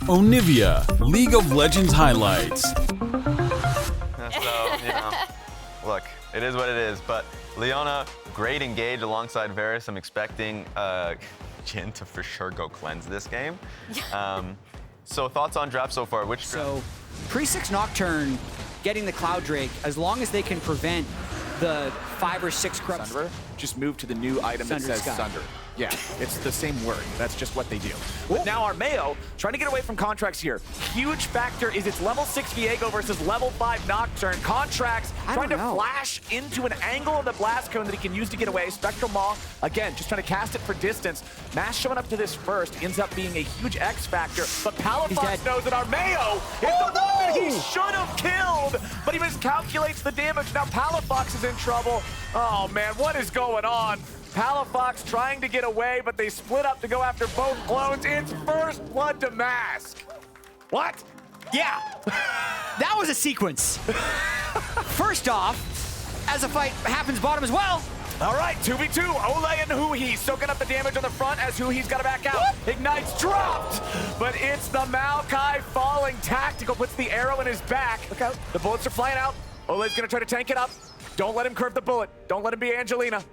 Onivia, League of Legends highlights. So, look, it is what it is, but Leona, great engage alongside Varus. I'm expecting Jhin to for sure go cleanse this game. So thoughts on draft so far? So, pre-6 Nocturne getting the Cloud Drake, as long as they can prevent the 5 or 6 corrupts. Sunder, just move to the new item that says Sunder. Yeah, it's the same word. That's just what they do. But now our Mayo trying to get away from Contracts here. Huge factor is it's level 6 Viego versus level 5 Nocturne. Contracts trying to flash into an angle of the blast cone that he can use to get away. Spectral Maw, again, just trying to cast it for distance. Mass showing up to this first ends up being a huge X factor, but Palafox knows that our Mayo is the one that he should have killed, but he miscalculates the damage. Now Palafox is in trouble. Oh man, what is going on? Palafox trying to get away, but they split up to go after both clones. It's first blood to Mask. What? Yeah, that was a sequence. First off, as a fight happens bottom as well. All right, 2v2, Ole and Huhi soaking up the damage on the front as Huhi's got to back out. Ignite's dropped, but it's the Maokai falling. Tactical puts the arrow in his back. Look out, the bullets are flying out. Ole's gonna try to tank it up. Don't let him curve the bullet. Don't let him be Angelina.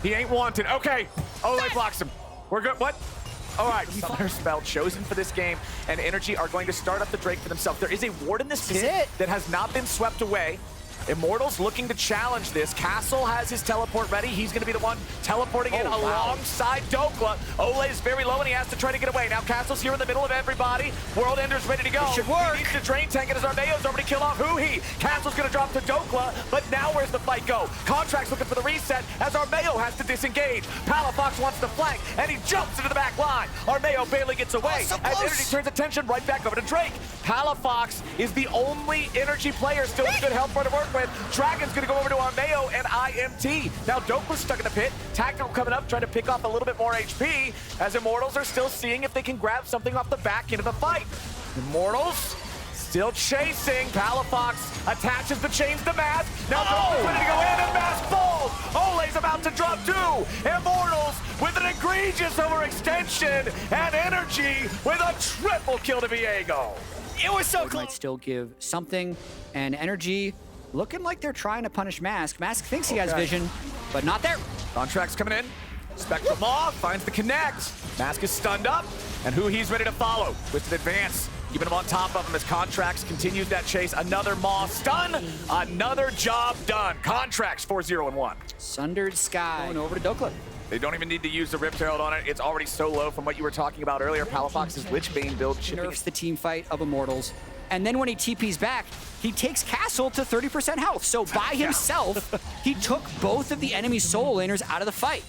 He ain't wanted. Okay, Ole blocks him. We're good. What? All right, Summoner Spell chosen for this game, and Energy are going to start up the Drake for themselves. There is a ward in this pit that has not been swept away. Immortals looking to challenge this. Castle has his teleport ready. He's going to be the one teleporting in alongside Dokla. Ole is very low and he has to try to get away. Now Castle's here in the middle of everybody. World Ender's ready to go. It should work. He needs to drain tank it as Armeo's over to kill off Huhi. Castle's going to drop to Dokla, but now where's the fight go? Contract's looking for the reset as Armeo has to disengage. Palafox wants to flank and he jumps into the back line. Armeo barely gets away as Energy turns attention right back over to Drake. Palafox is the only Energy player still with good health bar to work with. Dragon's gonna go over to Armeo and IMT. Now Dokla's stuck in the pit. Tactical coming up, trying to pick off a little bit more HP as Immortals are still seeing if they can grab something off the back end of the fight. Immortals still chasing. Palafox attaches the chains to Mask. Now Dokla's ready to go in and Mask falls. Ole's about to drop two. Immortals with an egregious overextension and Energy with a triple kill to Viego. It was so close. Might still give something, and Energy looking like they're trying to punish Mask. Mask thinks he has vision, but not there. Contract's coming in. Spectral Maw finds the connect. Mask is stunned up, and Huhi's ready to follow. Twisted advance, keeping him on top of him as Contracts continues that chase. Another Maw stun, another job done. Contracts 4-0-1. Sundered Sky going over to Dokla. They don't even need to use the Rift Herald on it. It's already so low from what you were talking about earlier. Palafox's Lichbane build nerfs the team fight of Immortals. And then when he TPs back, he takes Castle to 30% health. So by himself, he took both of the enemy solo laners out of the fight.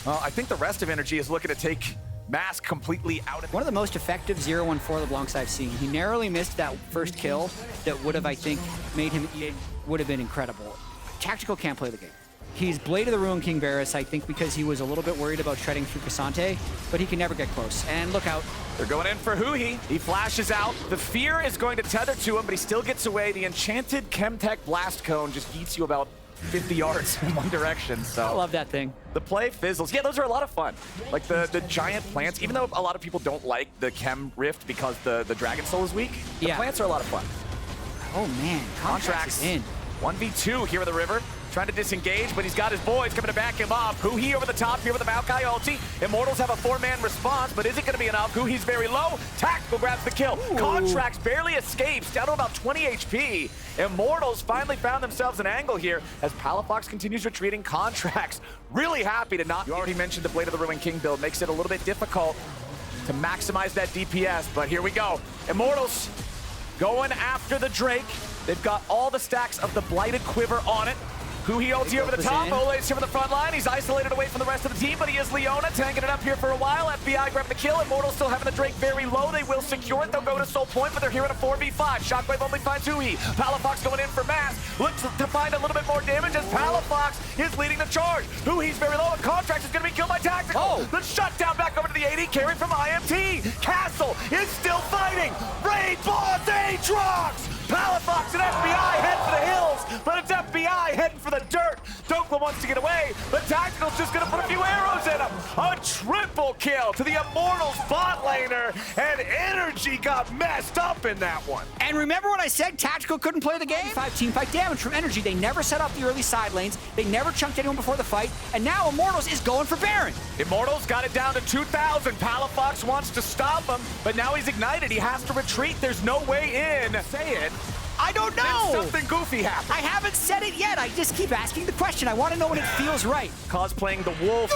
Well, I think the rest of Energy is looking to take Mask completely out of it. One of the most effective 0-1-4 LeBlancs I've seen. He narrowly missed that first kill that would have, I think, made him, would have been incredible. Tactical can't play the game. He's Blade of the Ruin King Varus, I think, because he was a little bit worried about treading through Cassante, but he can never get close. And look out. They're going in for Huhi. He flashes out. The fear is going to tether to him, but he still gets away. The enchanted Chemtech Blast Cone just eats you about 50 yards in one direction. So I love that thing. The play fizzles. Yeah, those are a lot of fun. Like the giant plants, even though a lot of people don't like the Chem Rift because the Dragon Soul is weak, the plants are a lot of fun. Oh man, Contracts in. 1v2 here in the river. Trying to disengage, but he's got his boys coming to back him up. Huhi over the top here with the Maokai ulti. Immortals have a 4-man response, but is it going to be enough? Huhi's very low. Tactical grabs the kill. Contracts barely escapes, down to about 20 HP. Immortals finally found themselves an angle here as Palafox continues retreating. Contracts really happy to not... You already mentioned the Blade of the Ruin King build. Makes it a little bit difficult to maximize that DPS, but here we go. Immortals going after the Drake. They've got all the stacks of the Blighted Quiver on it. Huhi ulti over the top, Ole's here from the front line. He's isolated away from the rest of the team, but he is Leona, tanking it up here for a while. FBI grabbing the kill. Immortals still having the Drake very low. They will secure it. They'll go to Soul Point, but they're here at a 4v5. Shockwave only finds Huhi. Palafox going in for Mask. Looks to find a little bit more damage as Palafox is leading the charge. Huhi's very low, and Contracts is going to be killed by Tactical. The shutdown back over to the 80, carry from IMT. Castle is still fighting. Raid boss Aatrox. Palafox and FBI head for the hills, but it's FBI heading for the dirt. Don't Dokla wants to get away, but Tactical's just gonna put a few arrows in him. A triple kill to the Immortals bot laner, and NRG got messed up in that one. And remember when I said Tactical couldn't play the game? 5 team fight damage from NRG. They never set up the early side lanes. They never chunked anyone before the fight. And now Immortals is going for Baron. Immortals got it down to 2,000. Palafox wants to stop him, but now he's ignited. He has to retreat. There's no way in. Say it. I don't know. Then something goofy happened. I haven't said it yet. I just keep asking the question. I want to know when it feels right. Cosplaying the wolf.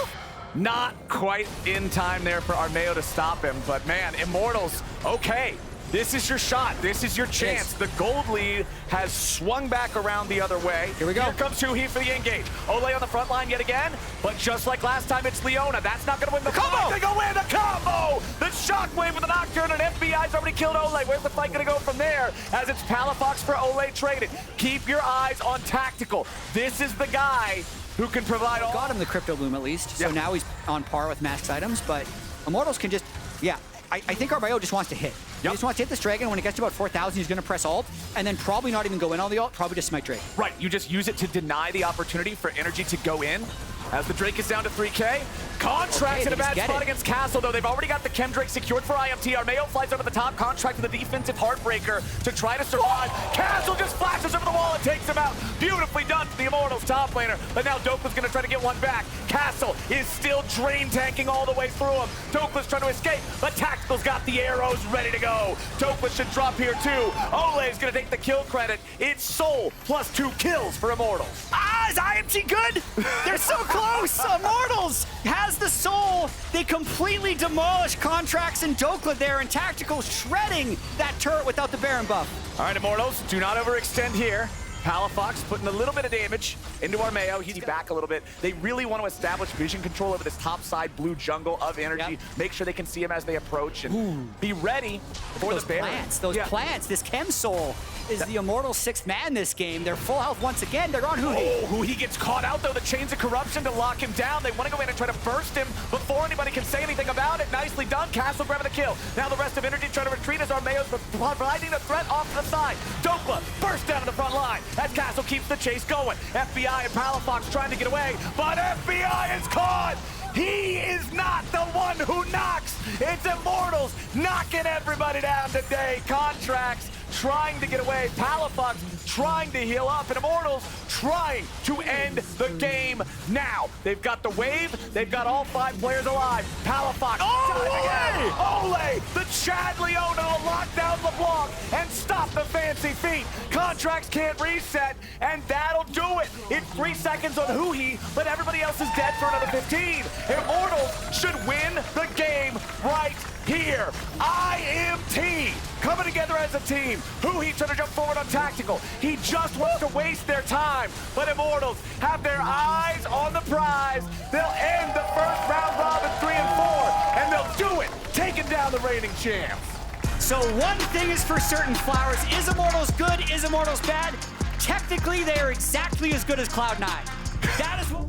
Not quite in time there for Armeo to stop him, but man, Immortals, okay. This is your shot. This is your chance. The gold lead has swung back around the other way. Here we go. Here comes Huhi for the engage. Ole on the front line yet again, but just like last time, it's Leona. That's not going to win the combo. They go win the combo. The shockwave with the Nocturne, and FBI's already killed Ole. Where's the fight going to go from there? As it's Palafox for Ole traded. Keep your eyes on Tactical. This is the guy who can provide all. Got him the Crypto Loom at least, so Yeah. now he's on par with Masked items, but Immortals can just, yeah. I think Armeo just wants to hit. He Yep. just wants to hit this Dragon. When it gets to about 4,000, he's going to press ult, and then probably not even go in on the ult, probably just smite Drake. Right, you just use it to deny the opportunity for energy to go in. As the Drake is down to 3K. Contract Okay, in a they just bad get spot it. against Castle, though. They've already got the Chem Drake secured for IMT. Armeo flies over the top. Contract to the defensive Heartbreaker to try to survive. Castle just flashes over the wall and takes him out. Beautifully done to the Immortals top laner. But now Dokla's going to try to get one back. Castle is still drain tanking all the way through him. Dokla's trying to escape, but Tactical's got the arrows ready to go. Dokla should drop here too. Ole's going to take the kill credit. It's Soul plus 2 kills for Immortals. Ah, is IMT good? They're so close. Immortals has the soul. They completely demolish Contracts and Dokla there, and Tactical shredding that turret without the Baron buff. All right, Immortals, do not overextend here. Palafox putting a little bit of damage into Armeo. He's back a little bit. They really want to establish vision control over this top side blue jungle of energy. Yep. Make sure they can see him as they approach and be ready for Those the Baron. plants, those Yeah. plants. This Chem Soul is the Immortal 6th man this game. They're full health once again. They're on Huhi. Oh, Huhi gets caught out though. The chains of corruption to lock him down. They want to go in and try to burst him before anybody can say anything about it. Nicely done. Castle grabbing the kill. Now the rest of energy trying to retreat as Armeo's providing the threat off to the side. Dokla burst down to the front line as Castle keeps the chase going. FBI and Palafox trying to get away, but FBI is caught. He is not the one who knocks. It's Immortals knocking everybody down today. Contracts trying to get away. Palafox trying to heal up, and Immortals trying to end the game now. They've got the wave. They've got all 5 players alive. Palafox. Ole! The Chad Leona will lock down LeBlanc and stop the fancy feet. Contracts can't reset, and that'll do it. It's 3 seconds on Huhi, but everybody else is dead for another 15. Immortals should win the game right here. IMT coming together as a team. Huhi trying to jump forward on Tactical. He just wants to waste their time, but Immortals have their eyes on the prize. They'll end the first round robin 3 and 4, and they'll do it, taking down the reigning champs. So one thing is for certain, Flowers. Is Immortals good? Is Immortals bad? Technically, they are exactly as good as Cloud9. That is what...